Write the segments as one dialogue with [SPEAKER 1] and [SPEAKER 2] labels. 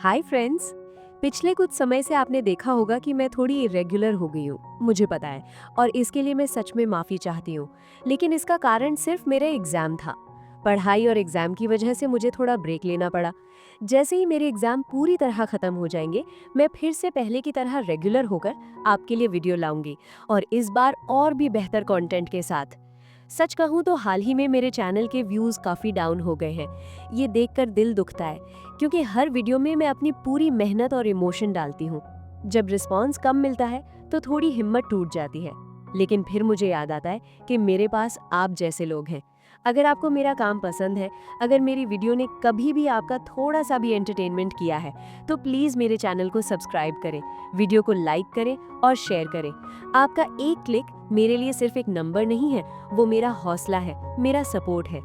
[SPEAKER 1] Hi friends. पिछले कुछ समय से आपने देखा होगा कि मैं थोड़ी इरेगुलर हो गई हूँ, मुझे पता है। और इसके लिए मैं सच में माफ़ी चाहती हूँ। लेकिन इसका कारण सिर्फ मेरा एग्ज़ाम था। पढ़ाई और एग्ज़ाम की वजह से मुझे थोड़ा ब्रेक लेना पड़ा। जैसे ही मेरे एग्ज़ाम पूरी तरह ख़त्म हो जाएंगे, मैं फिर से पहले की तरह रेगुलर होकर आपके लिए वीडियो लाऊंगी, और इस बार और भी बेहतर कंटेंट के साथ। सच कहूँ तो हाल ही में मेरे चैनल के व्यूज़ काफ़ी डाउन हो गए हैं। ये देखकर दिल दुखता है, क्योंकि हर वीडियो में मैं अपनी पूरी मेहनत और इमोशन डालती हूँ। जब रिस्पॉन्स कम मिलता है तो थोड़ी हिम्मत टूट जाती है। लेकिन फिर मुझे याद आता है कि मेरे पास आप जैसे लोग हैं। अगर आपको मेरा काम पसंद है, अगर मेरी वीडियो ने कभी भी आपका थोड़ा सा भी एंटरटेनमेंट किया है, तो प्लीज़ मेरे चैनल को सब्सक्राइब करें, वीडियो को लाइक करें और शेयर करें। आपका एक क्लिक मेरे लिए सिर्फ एक नंबर नहीं है, वो मेरा हौसला है, मेरा सपोर्ट है।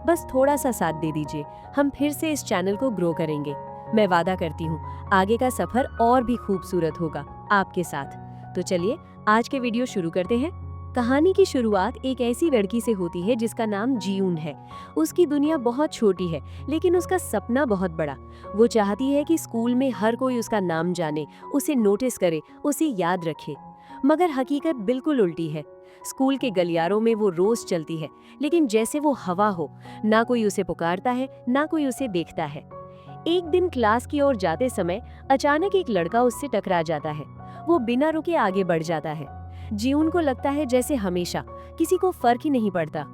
[SPEAKER 1] बस थोड़ा सा साथ दे दीजिए, हम फिर से इस चैनल को ग्रो करेंगे। मैं वादा करती हूँ, आगे का सफर और भी खूबसूरत होगा आपके साथ। तो चलिए आज के वीडियो शुरू करते हैं। कहानी की शुरुआत एक ऐसी लड़की से होती है जिसका नाम जियून है। उसकी दुनिया बहुत छोटी है, लेकिन उसका सपना बहुत बड़ा। वो चाहती है कि स्कूल में हर कोई उसका नाम जाने, उसे नोटिस करे, उसे याद रखे। मगर हकीकत बिल्कुल उल्टी है। स्कूल के गलियारों में वो रोज चलती है, लेकिन जैसे वो हवा हो, ना कोई उसे पुकारता है, ना कोई उसे देखता है। एक दिन क्लास की ओर जाते समय अचानक एक लड़का उससे टकरा जाता है। वो बिना रुके आगे बढ़ जाता है। जीवन को लगता है जैसे हमेशा किसी को फर्क ही नहीं पड़ता।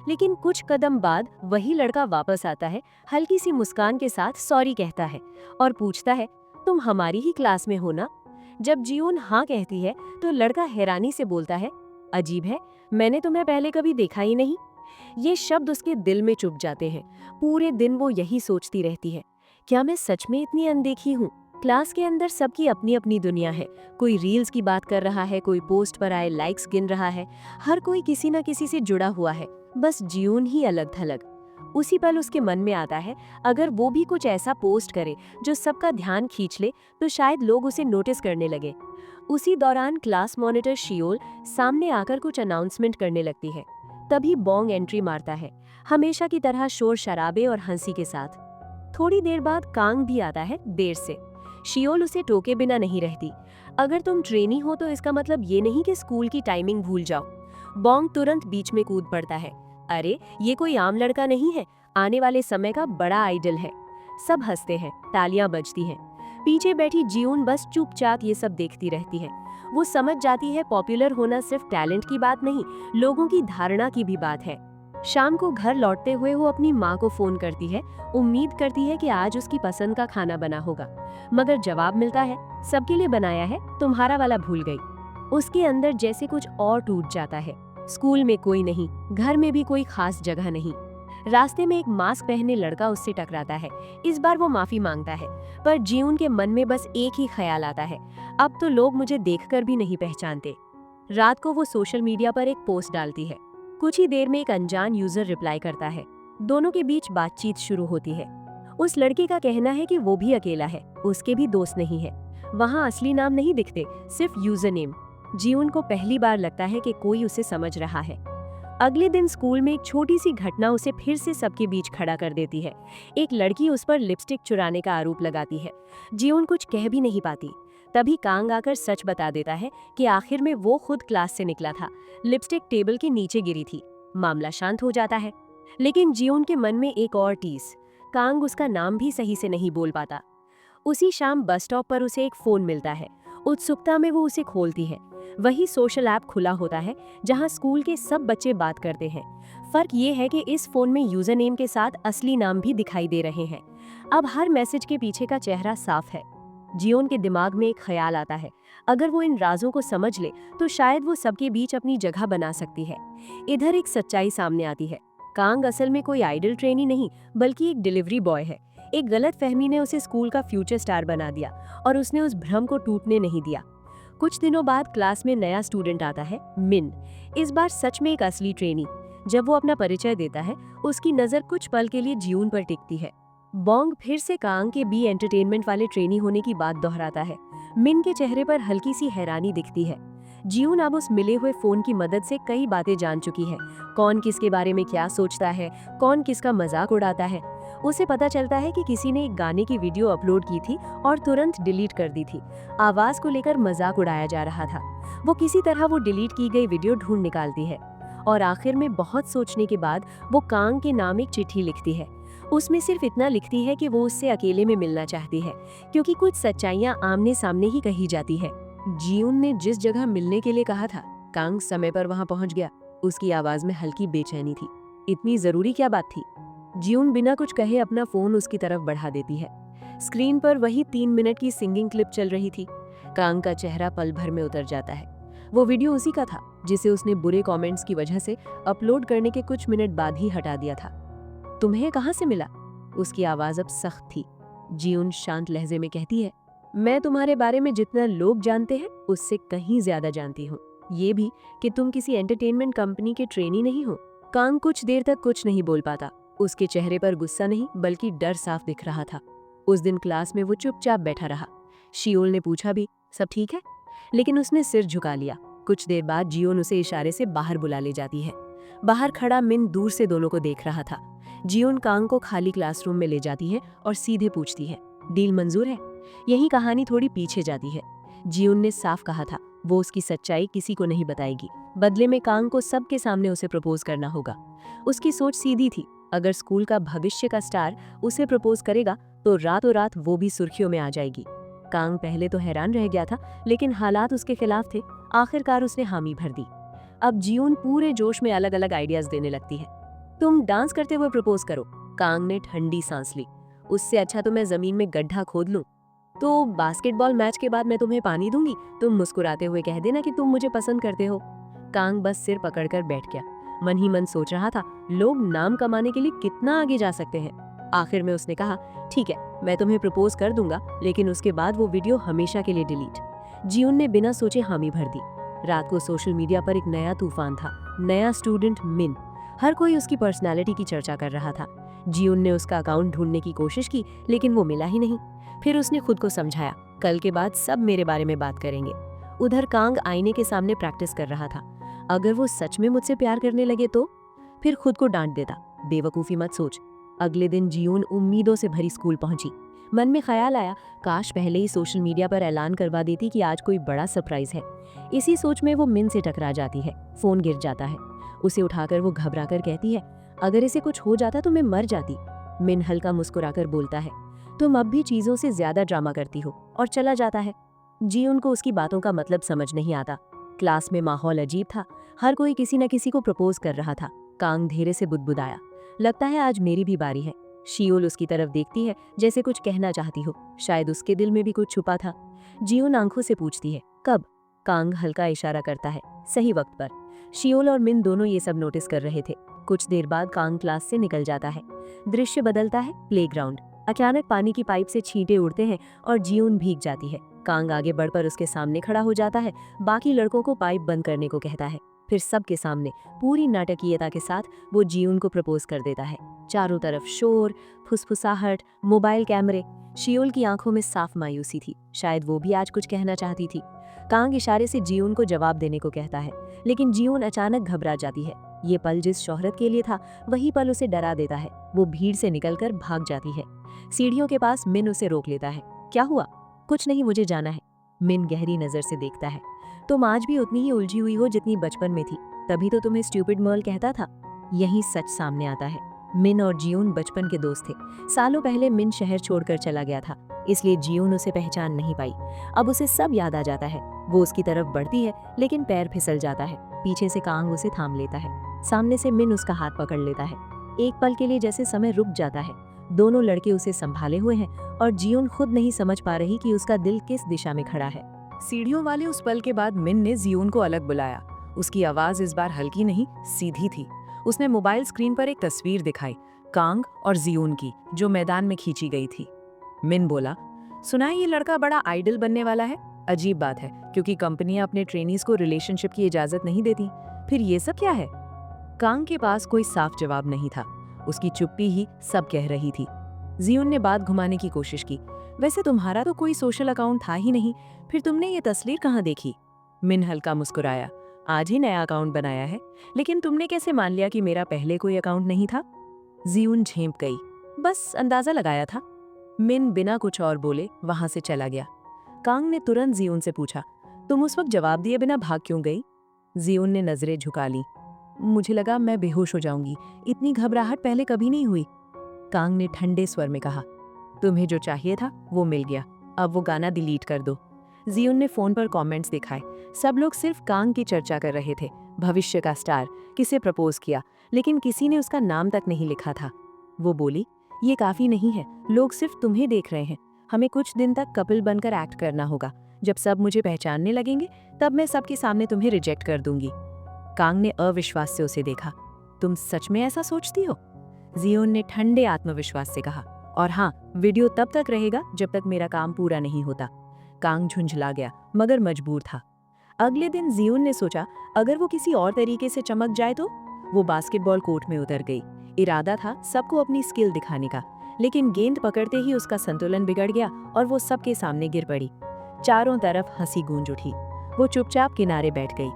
[SPEAKER 1] लेकिन कुछ कदम बाद वही लड़का वापस आता है, हल्की सी मुस्कान के साथ सॉरी कहता है और पूछता है, तुम हमारी ही क्लास में हो ना? जब जीवन हाँ कहती है तो लड़का हैरानी से बोलता है, अजीब है, मैंने तुम्हें पहले कभी देखा ही नहीं। ये शब्द उसके दिल में चुभ जाते हैं। पूरे दिन वो यही सोचती रहती है, क्या मैं सच में इतनी अनदेखी हूँ? क्लास के अंदर सबकी अपनी अपनी दुनिया है। कोई रील्स की बात कर रहा है, कोई पोस्ट पर आए लाइक्स गिन रहा है। हर कोई किसी न किसी से जुड़ा हुआ है, बस जीवन ही अलग थलग। उसी पल उसके मन में आता है, अगर वो भी कुछ ऐसा पोस्ट करे जो सबका ध्यान खींच ले, तो शायद लोग उसे नोटिस करने लगे। उसी दौरान क्लास मॉनिटर शियोल सामने आकर कुछ अनाउंसमेंट करने लगती है। तभी बोंग एंट्री मारता है, हमेशा की तरह शोर शराबे और हंसी के साथ। थोड़ी देर बाद कांग भी आता है, देर से। शियोल उसे टोके बिना नहीं रहती। अगर तुम ट्रेनी हो तो इसका मतलब ये नहीं कि स्कूल की टाइमिंग भूल जाओ। बोंग तुरंत बीच में कूद पड़ता है, अरे ये कोई आम लड़का नहीं है, आने वाले समय का बड़ा आइडल है। सब हंसते हैं, तालियां बजती हैं। पीछे बैठी जियून बस चुपचाप ये सब देखती रहती है। वो समझ जाती है पॉपुलर होना सिर्फ टैलेंट की बात नहीं, लोगों की धारणा की भी बात है। शाम को घर लौटते हुए वो अपनी माँ को फोन करती है, उम्मीद करती है कि आज उसकी पसंद का खाना बना होगा। मगर जवाब मिलता है, सबके लिए बनाया है, तुम्हारा वाला भूल गई। उसके अंदर जैसे कुछ और टूट जाता है। स्कूल में कोई नहीं, घर में भी कोई खास जगह नहीं। रास्ते में एक मास्क पहने लड़का उससे टकराता है। इस बार वो माफी मांगता है, पर जीवन के मन में बस एक ही ख्याल आता है, अब तो लोग मुझे देखकर भी नहीं पहचानते। रात को वो सोशल मीडिया पर एक पोस्ट डालती है। कुछ ही देर में एक अनजान यूजर रिप्लाई करता है। दोनों के बीच बातचीत शुरू होती है। उस लड़के का कहना है कि वो भी अकेला है, उसके भी दोस्त नहीं है। वहाँ असली नाम नहीं दिखते, सिर्फ यूजर नेम। जीवन को पहली बार लगता है कि कोई उसे समझ रहा है। अगले दिन स्कूल में एक छोटी सी घटना उसे फिर से सबके बीच खड़ा कर देती है। एक लड़की उस पर लिपस्टिक चुराने का आरोप लगाती है। जीवन कुछ कह भी नहीं पाती। तभी कांग आकर सच बता देता है कि आखिर में वो खुद क्लास से निकला था, लिपस्टिक टेबल के नीचे गिरी थी। मामला शांत हो जाता है। लेकिन जीवन के मन में एक और टीस। कांग उसका नाम भी सही से नहीं बोल पाता। उसी शाम बस स्टॉप पर उसे एक फोन मिलता है। उत्सुकता में वो उसे खोलती है। वही सोशल ऐप खुला होता है जहां स्कूल के सब बच्चे बात करते हैं। फर्क ये है कि इस फोन में यूजर नेम के साथ असली नाम भी दिखाई दे रहे हैं। अब हर मैसेज के पीछे का चेहरा साफ है। जियोन के दिमाग में एक ख्याल आता है, अगर वो इन राजों को समझ ले तो शायद वो सबके बीच अपनी जगह बना सकती है। इधर एक सच्चाई सामने आती है, कांग असल में कोई आइडल ट्रेनी नहीं, बल्कि एक डिलीवरी बॉय है। एक गलत फहमी ने उसे स्कूल का फ्यूचर स्टार बना दिया, और उसने उस भ्रम को टूटने नहीं दिया। कुछ दिनों बाद क्लास में नया स्टूडेंट आता है, मिन। इस बार सच में एक असली ट्रेनी। जब वो अपना परिचय देता है, उसकी नजर कुछ पल के लिए जियून पर टिकती है। बोंग फिर से कांग के बी एंटरटेनमेंट वाले ट्रेनी होने की बात दोहराता है। मिन के चेहरे पर हल्की सी हैरानी दिखती है। जियून अब उस मिले हुए फोन की मदद से कई बातें जान चुकी है। कौन किसके बारे में क्या सोचता है, कौन किसका मजाक उड़ाता है। उसे पता चलता है कि किसी ने एक गाने की वीडियो अपलोड की थी और तुरंत डिलीट कर दी थी। आवाज को लेकर मजाक उड़ाया जा रहा था। वो किसी तरह वो डिलीट की गई वीडियो ढूंढ निकालती है और आखिर में बहुत सोचने के बाद वो कांग के नाम एक चिट्ठी लिखती है। उसमें सिर्फ इतना लिखती है कि वो उससे अकेले में मिलना चाहती है, क्योंकि कुछ सच्चाइयां आमने सामने ही कही जाती है। जियून ने जिस जगह मिलने के लिए कहा था, कांग समय पर वहां पहुंच गया। उसकी आवाज में हल्की बेचैनी थी। इतनी जरूरी क्या बात थी? जियून बिना कुछ कहे अपना फोन उसकी तरफ बढ़ा देती है। स्क्रीन पर वही 3 मिनट की सिंगिंग क्लिप चल रही थी। कांग का चेहरा पल भर में उतर जाता है। वो वीडियो उसी का था जिसे उसने बुरे कमेंट्स की वजह से अपलोड करने के कुछ मिनट बाद ही हटा दिया था। तुम्हें कहां से मिला? उसकी आवाज अब सख्त थी। जियून शांत लहजे में कहती है, मैं तुम्हारे बारे में जितना लोग जानते हैं उससे कहीं ज्यादा जानती हूँ। ये भी कि तुम किसी एंटरटेनमेंट कंपनी के ट्रेनी नहीं हो। कांग कुछ देर तक कुछ नहीं बोल पाता। उसके चेहरे पर गुस्सा नहीं बल्कि डर साफ दिख रहा था। उस दिन क्लास में वो चुपचाप बैठा रहा। शियोल ने पूछा भी, सब ठीक है? लेकिन उसने सिर झुका लिया। कुछ देर बाद जियोन उसे इशारे से बाहर बुला ले जाती है। बाहर खड़ा मिन दूर से दोनों को देख रहा था। जियोन कांग को खाली क्लासरूम में ले जाती है और सीधे पूछती है, डील मंजूर है? यही कहानी थोड़ी पीछे जाती है। जियोन ने साफ कहा था वो उसकी सच्चाई किसी को नहीं बताएगी। बदले में कांग को सबके सामने उसे प्रपोज करना होगा। उसकी सोच सीधी थी, अगर स्कूल का भविष्य का स्टार उसे प्रपोज करेगा तो रातों रात वो भी सुर्खियों में आ जाएगी। कांग पहले तो हैरान रह गया था, लेकिन हालात उसके खिलाफ थे। आखिरकार उसने हामी भर दी। अब जियोन पूरे जोश में अलग अलग आइडियाज देने लगती है। तुम डांस करते हुए प्रपोज करो। कांग ने ठंडी सांस ली। उससे अच्छा तो मैं जमीन में गड्ढा खोद लूं। तो बास्केटबॉल मैच के बाद मैं तुम्हें पानी दूंगी, तुम मुस्कुराते हुए कह देना कि तुम मुझे पसंद करते हो। कांग बस सिर पकड़कर बैठ गया। मन ही मन सोच रहा था, लोग नाम कमाने के लिए कितना आगे जा सकते हैं। आखिर में उसने कहा, ठीक है, मैं तुम्हें प्रपोज कर दूंगा, लेकिन उसके बाद वो वीडियो हमेशा के लिए डिलीट। जियोन ने बिना सोचे हामी भर दी। रात को सोशल मीडिया पर एक नया तूफान था। नया स्टूडेंट मिन। हर कोई उसकी पर्सनालिटी की चर्चा कर रहा था। जियोन ने उसका अकाउंट ढूंढने की कोशिश की, लेकिन वो मिला ही नहीं। फिर उसने खुद को समझाया, कल के बाद सब मेरे बारे में बात करेंगे। उधर कांग आईने के सामने प्रैक्टिस कर रहा था। अगर वो सच में मुझसे प्यार करने लगे तो? फिर खुद को डांट देता, बेवकूफी मत सोच। अगले दिन जियोन उम्मीदों से भरी स्कूल पहुंची। मन में ख्याल आया, काश पहले ही सोशल मीडिया पर ऐलान करवा देती कि आज कोई बड़ा सरप्राइज है। इसी सोच में वो मिन से टकरा जाती है। फोन गिर जाता है। उसे उठाकर वो घबराकर कहती है, अगर इसे कुछ हो जाता तो मैं मर जाती। मिन हल्का मुस्कुराकर बोलता है, तुम अब भी चीजों से ज्यादा ड्रामा करती हो, और चला जाता है। जियोन को उसकी बातों का मतलब समझ नहीं आता। क्लास में माहौल अजीब था। हर कोई किसी न किसी को प्रपोज कर रहा था। कांग धीरे से बुदबुदाया, लगता है आज मेरी भी बारी है। शियोल उसकी तरफ देखती है जैसे कुछ कहना चाहती हो। शायद उसके दिल में भी कुछ छुपा था। जियोन आंखों से पूछती है, कब? कांग हल्का इशारा करता है, सही वक्त पर। शियोल और मिन दोनों ये सब नोटिस कर रहे थे। कुछ देर बाद कांग क्लास से निकल जाता है। दृश्य बदलता है, प्लेग्राउंड। अचानक पानी की पाइप से छींटे उड़ते हैं और जियोन भीग जाती है। कांग आगे बढ़कर उसके सामने खड़ा हो जाता है। बाकी लड़कों को पाइप बंद करने को कहता है। फिर सबके सामने पूरी नाटकीयता के साथ वो जियोन को प्रपोज कर देता है। चारों तरफ शोर, फुसफुसाहट, मोबाइल कैमरे। शियोल की आंखों में साफ मायूसी थी। शायद वो भी आज कुछ कहना चाहती थी। कांग इशारे से जियोन को जवाब देने को कहता है, लेकिन जियोन अचानक घबरा जाती है। ये पल जिस शोहरत के लिए था, वही पल उसे डरा देता है। वो भीड़ से निकलकर भाग जाती है। सीढ़ियों के पास मिन उसे रोक लेता है। क्या हुआ? कुछ नहीं, मुझे जाना है। मिन गहरी नजर से देखता है। तुम आज भी उतनी ही उलझी हुई हो जितनी बचपन में थी। तभी तो तुम्हें स्टूपिड मर्ल कहता था। यही सच सामने आता है। मिन और जियोन बचपन के दोस्त थे। सालों पहले मिन शहर छोड़कर चला गया था, इसलिए जियोन उसे पहचान नहीं पाई। अब उसे सब याद आ जाता है। वो उसकी तरफ बढ़ती है, लेकिन पैर फिसल जाता है। पीछे से कांग उसे थाम लेता है। सामने से मिन उसका हाथ पकड़ लेता है। एक पल के लिए जैसे समय रुक जाता है। दोनों लड़के उसे संभाले हुए हैं और जियोन खुद नहीं समझ पा रही कि उसका दिल किस दिशा में खड़ा है।
[SPEAKER 2] सीढ़ियों वाले उस पल के बाद मिन ने जियोन को अलग बुलाया। उसकी आवाज इस बार हल्की नहीं, सीधी थी। उसने मोबाइल स्क्रीन पर एक तस्वीर दिखाई, कांग और जियोन की, जो मैदान में खींची गई थी। मिन बोला, सुना है ये लड़का बड़ा आइडल बनने वाला है। अजीब बात है, क्योंकि कंपनियां अपने ट्रेनीज को रिलेशनशिप की इजाजत नहीं देती। फिर ये सब क्या है? कांग के पास कोई साफ जवाब नहीं था। उसकी चुप्पी ही सब कह रही थी। जियोन ने बात घुमाने की कोशिश की, वैसे तुम्हारा तो कोई सोशल अकाउंट था ही नहीं, फिर तुमने ये तस्वीर कहाँ देखी? मिन हल्का मुस्कुराया। आज ही नया अकाउंट बनाया है, लेकिन तुमने कैसे मान लिया कि मेरा पहले कोई अकाउंट नहीं था? जियून झेंप गई। बस अंदाजा लगाया था। मिन बिना कुछ और बोले वहां से चला गया। कांग ने तुरंत जियून से पूछा, तुम उस वक्त जवाब दिए बिना भाग क्यों गई? जियून ने नजरें झुका ली। मुझे लगा मैं बेहोश हो जाऊंगी, इतनी घबराहट पहले कभी नहीं हुई। कांग ने ठंडे स्वर में कहा, तुम्हें जो चाहिए था वो मिल गया, अब वो गाना डिलीट कर दो। जियून ने फोन पर कमेंट्स दिखाए। सब लोग सिर्फ कांग की चर्चा कर रहे थे। भविष्य का स्टार, किसे प्रपोज किया, लेकिन किसी ने उसका नाम तक नहीं लिखा था। वो बोली, ये काफी नहीं है, लोग सिर्फ तुम्हें देख रहे हैं। हमें कुछ दिन तक कपल बनकर एक्ट करना होगा। जब सब मुझे पहचानने लगेंगे तब मैं सबके सामने तुम्हें रिजेक्ट कर दूंगी। कांग ने अविश्वास से उसे देखा। तुम सच में ऐसा सोचती हो? जियोन ने ठंडे आत्मविश्वास से कहा, और हाँ, वीडियो तब तक रहेगा जब तक मेरा काम पूरा नहीं होता। कांग झुंझला गया, मगर मजबूर था। अगले दिन जियोन ने सोचा, अगर वो किसी और तरीके से चमक जाए तो। वो बास्केटबॉल कोर्ट में उतर गई। इरादा था सबको अपनी स्किल दिखाने का, लेकिन गेंद पकड़ते ही उसका संतुलन बिगड़ गया और वो सबके सामने गिर पड़ी। चारों तरफ हंसी गूंज उठी। वो चुपचाप किनारे बैठ गई।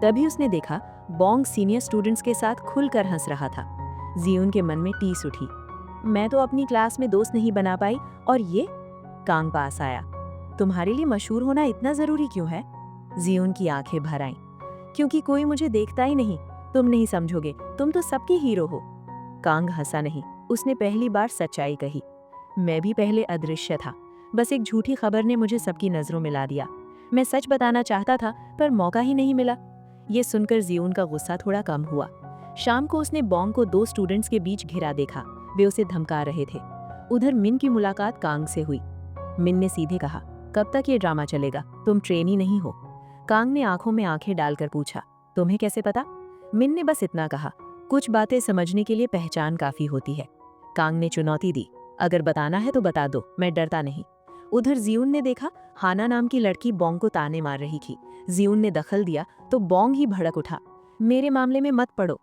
[SPEAKER 2] तभी उसने देखा बोंग सीनियर स्टूडेंट्स के साथ खुलकर हंस रहा था। जियोन के मन में टीस उठी। मैं तो अपनी क्लास में दोस्त नहीं बना पाई, और ये? कांग पास आया। तुम्हारे लिए मशहूर होना इतना जरूरी क्यों है? जियोन की आंखें भर आईं। क्योंकि कोई मुझे देखता ही नहीं। तुम नहीं समझोगे, तुम तो सबके हीरो हो। कांग हंसा नहीं। उसने पहली बार सच्चाई कही। मैं भी पहले अदृश्य था, बस एक झूठी खबर ने मुझे सबकी नजरों में ला दिया। मैं सच बताना चाहता था, पर मौका ही नहीं मिला। ये सुनकर जियोन का गुस्सा थोड़ा कम हुआ। शाम को उसने बोंग को 2 स्टूडेंट्स के बीच घिरा देखा। वे उसे धमका रहे थे। उधर मिन की मुलाकात कांग से हुई। मिन ने सीधे कहा, कब तक ये ड्रामा चलेगा? तुम ट्रेनी नहीं हो। कांग ने आंखों में आंखें डालकर पूछा, तुम्हें कैसे पता? मिन ने बस इतना कहा, कुछ बातें समझने के लिए पहचान काफी होती है। कांग ने चुनौती दी, अगर बताना है तो बता दो, मैं डरता नहीं। उधर जियोन ने देखा हाना नाम की लड़की बोंग को ताने मार रही थी। जियोन ने दखल दिया तो बोंग ही भड़क उठा, मेरे मामले में मत पड़ो।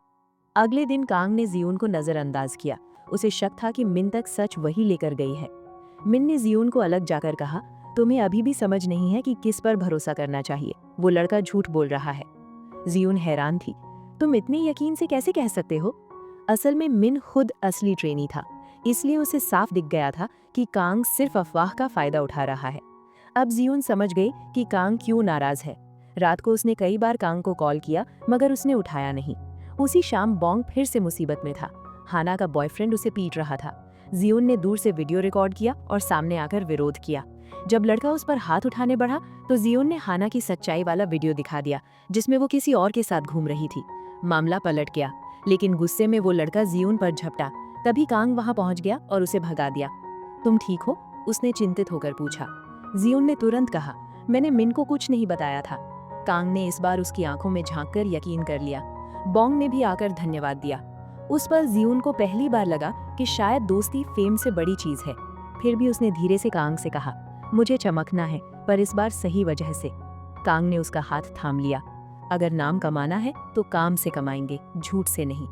[SPEAKER 2] अगले दिन कांग ने जियोन को नजरअंदाज किया। उसे शक था कि मिन तक सच वही लेकर गई है। मिन ने जियोन को अलग जाकर कहा, तुम्हें अभी भी समझ नहीं है कि किस पर भरोसा करना चाहिए। वो लड़का झूठ बोल रहा है। जियोन हैरान थी, तुम इतने यकीन से कैसे कह सकते हो? असल में मिन खुद असली ट्रेनी था, इसलिए उसे साफ दिख गया था कि कांग सिर्फ अफवाह का फायदा उठा रहा है। अब जियोन समझ गई कि कांग क्यों नाराज है। रात को उसने कई बार कांग को कॉल किया, मगर उसने उठाया नहीं। उसी शाम बोंग फिर से मुसीबत में था। हाना का बॉयफ्रेंड उसे पीट रहा था। जियोन ने दूर से वीडियो रिकॉर्ड किया और सामने आकर विरोध किया। जब लड़का उस पर हाथ उठाने बढ़ा तो जियोन ने हाना की सच्चाई वाला वीडियो दिखा दिया, जिसमें वो किसी और के साथ घूम रही थी। मामला पलट गया, लेकिन गुस्से में वो लड़का जियोन पर झपटा। तभी कांग वहां पहुंच गया और उसे भगा दिया। तुम ठीक हो? उसने चिंतित होकर पूछा। जियोन ने तुरंत कहा, मैंने मिन को कुछ नहीं बताया था। कांग ने इस बार उसकी आंखों में झांककर यकीन कर लिया। बोंग ने भी आकर धन्यवाद दिया। उस पर जियोन को पहली बार लगा कि शायद दोस्ती फेम से बड़ी चीज है। फिर भी उसने धीरे से कांग से कहा, मुझे चमकना है, पर इस बार सही वजह से। कांग ने उसका हाथ थाम लिया। अगर नाम कमाना है तो काम से कमाएंगे, झूठ से नहीं।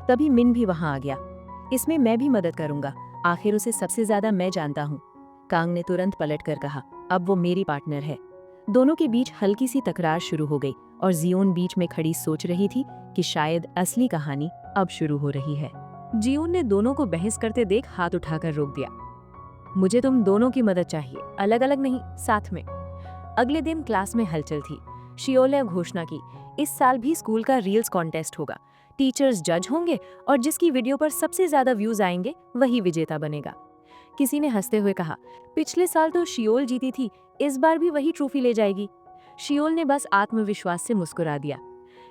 [SPEAKER 2] तभी मिन भी वहां आ गया। इसमें मैं भी मदद करूंगा, आखिर उसे सबसे ज्यादा मैं जानता हूँ। कांग ने तुरंत पलटकर कहा, अब वो मेरी पार्टनर है। दोनों के बीच हल्की सी तकरार शुरू हो गई और जियोन बीच में खड़ी सोच रही थी कि शायद असली कहानी अब शुरू हो रही है। जियोन ने दोनों को बहस करते देख हाथ उठाकर रोक दिया। मुझे तुम दोनों की मदद चाहिए, अलग अलग नहीं, साथ में। अगले दिन क्लास में हलचल थी। शियोल ने घोषणा की, इस साल भी स्कूल का रील्स कॉन्टेस्ट होगा। टीचर्स जज होंगे और जिसकी वीडियो पर सबसे ज्यादा व्यूज आएंगे वही विजेता बनेगा। किसी ने हंसते हुए कहा, पिछले साल तो शियोल जीती थी, इस बार भी वही ट्रॉफी ले जाएगी। शियोल ने बस आत्मविश्वास से मुस्कुरा दिया।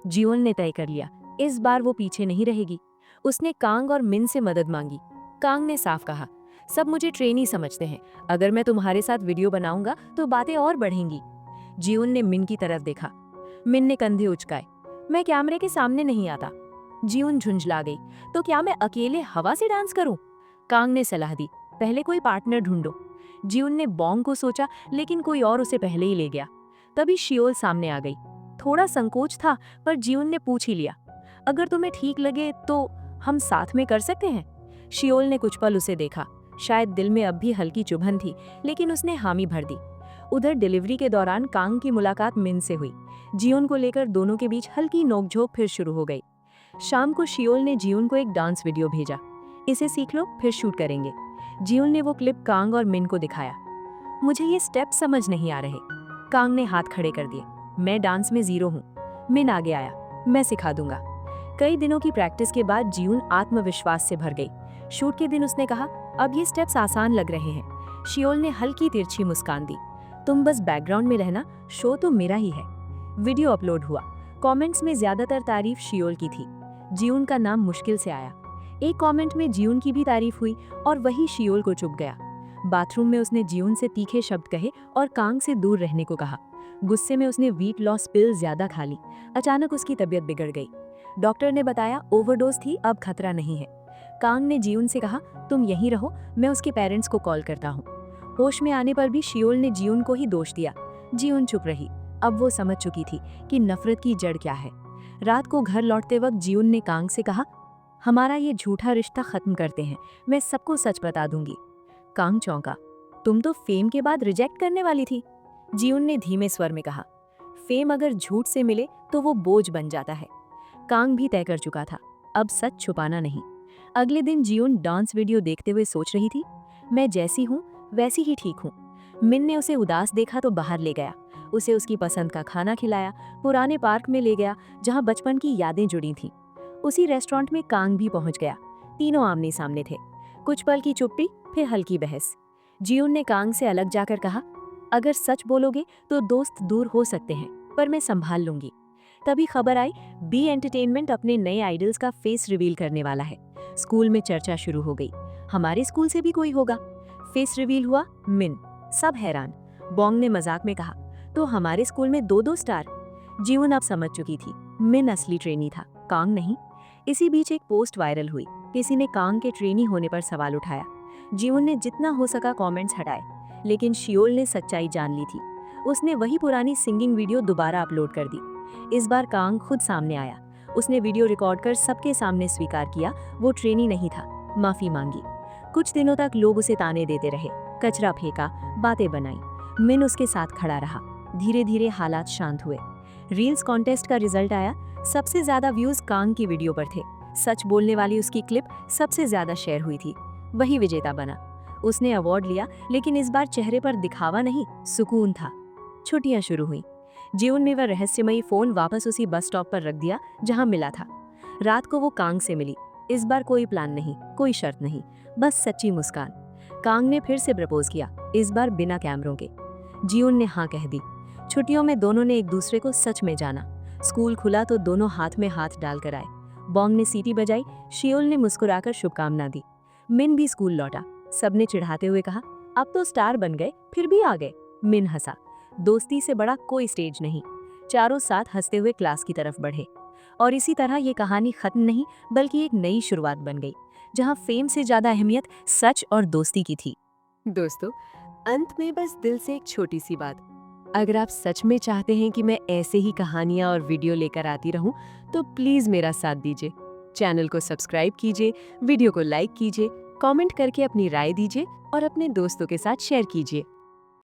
[SPEAKER 2] जियोन ने तय कर लिया, इस बार वो पीछे नहीं रहेगी। उसने कांग और मिन से मदद मांगी। कांग ने साफ कहा, सब मुझे ट्रेनी समझते हैं, अगर मैं तुम्हारे साथ वीडियो बनाऊंगा तो बातें और बढ़ेंगी। जियोन ने मिन की तरफ देखा। मिन ने कंधे उचकाए, मैं कैमरे के सामने नहीं आता। जियोन झुंझला गई, तो क्या मैं अकेले हवा से डांस करूं? कांग ने सलाह दी, पहले कोई पार्टनर ढूंढो। जियोन ने बोंग को सोचा, लेकिन कोई और उसे पहले ही ले गया। तभी शियोल सामने आ गई। थोड़ा संकोच था, पर जियोन ने पूछ ही लिया, अगर तुम्हें ठीक लगे तो हम साथ में कर सकते हैं। शियोल ने कुछ पल उसे देखा। शायद दिल में अब भी हल्की चुभन थी, लेकिन उसने हामी भर दी। उधर डिलीवरी के दौरान कांग की मुलाकात मिन से हुई। जियोन को लेकर दोनों के बीच हल्की नोकझोंक फिर शुरू हो गई। शाम को शियोल ने जियोन को एक डांस वीडियो भेजा। इसे सीख लो, फिर शूट करेंगे। जियोन ने वो क्लिप कांग और मिन को दिखाया। मुझे ये स्टेप समझ नहीं आ रहे। कांग ने हाथ खड़े कर दिए। मैं डांस में जीरो हूँ। मिन आगे आया। मैं सिखा दूंगा। कई दिनों की प्रैक्टिस के बाद जियोन आत्मविश्वास से भर गई। शूट के दिन उसने कहा, अब ये स्टेप्स आसान लग रहे हैं। शियोल ने हल्की तिरछी मुस्कान दी। तुम बस बैकग्राउंड में रहना, शो तो मेरा ही है। वीडियो अपलोड हुआ। कमेंट्स में ज्यादातर तारीफ शियोल की थी। जियोन का नाम मुश्किल से आया। एक कमेंट में जियोन की भी तारीफ हुई और वही शियोल को चुभ गया। बाथरूम में उसने जियोन से तीखे शब्द कहे और कांग से दूर रहने को कहा। गुस्से में उसने वीट लॉस पिल ज्यादा खा ली। अचानक उसकी तबीयत बिगड़ गई। डॉक्टर ने बताया ओवरडोज थी, अब खतरा नहीं है। कांग ने जियोन से कहा, तुम यहीं रहो, मैं उसके पेरेंट्स को कॉल करता हूँ। होश में आने पर भी शियोल ने जियोन को ही दोष दिया। जियोन चुप रही। अब वो समझ चुकी थी कि नफरत की जड़ क्या है। रात को घर लौटते वक्त जियोन ने कांग से कहा, हमारा ये झूठा रिश्ता खत्म करते हैं, मैं सबको सच बता दूंगी। कांग चौंका। तुम तो फेम के बाद रिजेक्ट करने वाली थी। जियोन ने धीमे स्वर में कहा, फेम अगर झूठ से मिले तो वो बोझ बन जाता है। कांग भी तय कर चुका था, अब सच छुपाना नहीं। अगले दिन जियोन डांस वीडियो देखते हुए सोच रही थी, मैं जैसी हूँ वैसी ही ठीक हूँ। मिन ने उसे उदास देखा तो बाहर ले गया। उसे उसकी पसंद का खाना खिलाया, पुराने पार्क में ले गया जहाँ बचपन की यादें जुड़ी थीं। उसी रेस्टोरेंट में कांग भी पहुंच गया। तीनों आमने सामने थे। कुछ पल की चुप्पी, फिर हल्की बहस। जियोन ने कांग से अलग जाकर कहा, अगर सच बोलोगे तो दोस्त दूर हो सकते हैं, पर मैं संभाल लूंगी। तभी खबर आई, बी एंटरटेनमेंट अपने नए आइडल्स का फेस रिवील करने वाला है। स्कूल में चर्चा शुरू हो गई, हमारे स्कूल से भी कोई होगा। फेस रिवील हुआ, मिन। सब हैरान। बोंग ने मजाक में कहा, तो हमारे स्कूल में 2-2 स्टार। जियोन अब समझ चुकी थी, मिन असली ट्रेनी था, कांग नहीं। इसी बीच एक पोस्ट वायरल हुई। किसी ने कांग के ट्रेनी होने पर सवाल उठाया। जियोन ने जितना हो सका कमेंट्स हटाए, लेकिन शियोल ने सच्चाई जान ली थी। उसने वही पुरानी सिंगिंग वीडियो दोबारा अपलोड कर दी। इस बार कांग खुद सामने आया। उसने वीडियो रिकॉर्ड कर सबके सामने स्वीकार किया, वो ट्रेनी नहीं था, माफी मांगी। कुछ दिनों तक लोग उसे ताने देते रहे, कचरा फेंका, बातें बनाई। मिन उसके साथ खड़ा रहा। धीरे धीरे हालात शांत हुए। रील्स कॉन्टेस्ट का रिजल्ट आया। सबसे ज्यादा व्यूज कांग की वीडियो पर थे। सच बोलने वाली उसकी क्लिप सबसे ज्यादा शेयर हुई थी। वही विजेता बना। उसने अवार्ड लिया, लेकिन इस बार चेहरे पर दिखावा नहीं, सुकून था। छुट्टियां शुरू हुई। जियोन ने वह रहस्यमयी फोन वापस उसी बस स्टॉप पर रख दिया जहां मिला था। रात को वो कांग से मिली। इस बार कोई प्लान नहीं, कोई शर्त नहीं, बस सच्ची मुस्कान। कांग ने फिर से प्रपोज किया, इस बार बिना कैमरों के। जियोन ने हाँ कह दी। छुट्टियों में दोनों ने एक दूसरे को सच में जाना। स्कूल खुला तो दोनों हाथ में हाथ डालकर आए। बोंग ने सीटी बजाई, शियोल ने मुस्कुराकर शुभकामना दी। मिन भी स्कूल लौटा। सबने चिढ़ाते हुए कहा, अब तो स्टार बन गए, फिर भी आ गए। मिन हंसा। दोस्ती से बड़ा कोई स्टेज नहीं। चारों साथ हंसते हुए क्लास की तरफ बढ़े। और इसी तरह ये कहानी खत्म नहीं, बल्कि एक नई शुरुआत बन गई, जहां फेम से ज्यादा अहमियत सच और दोस्ती की थी।
[SPEAKER 1] दोस्तों, अंत में बस दिल से एक छोटी सी बात, अगर आप सच में चाहते हैं कि मैं ऐसे ही कहानियां और वीडियो लेकर आती रहूं, तो प्लीज मेरा साथ दीजिए। चैनल को सब्सक्राइब कीजिए, वीडियो को लाइक कीजिए, कमेंट करके अपनी राय दीजिए और अपने दोस्तों के साथ शेयर कीजिए।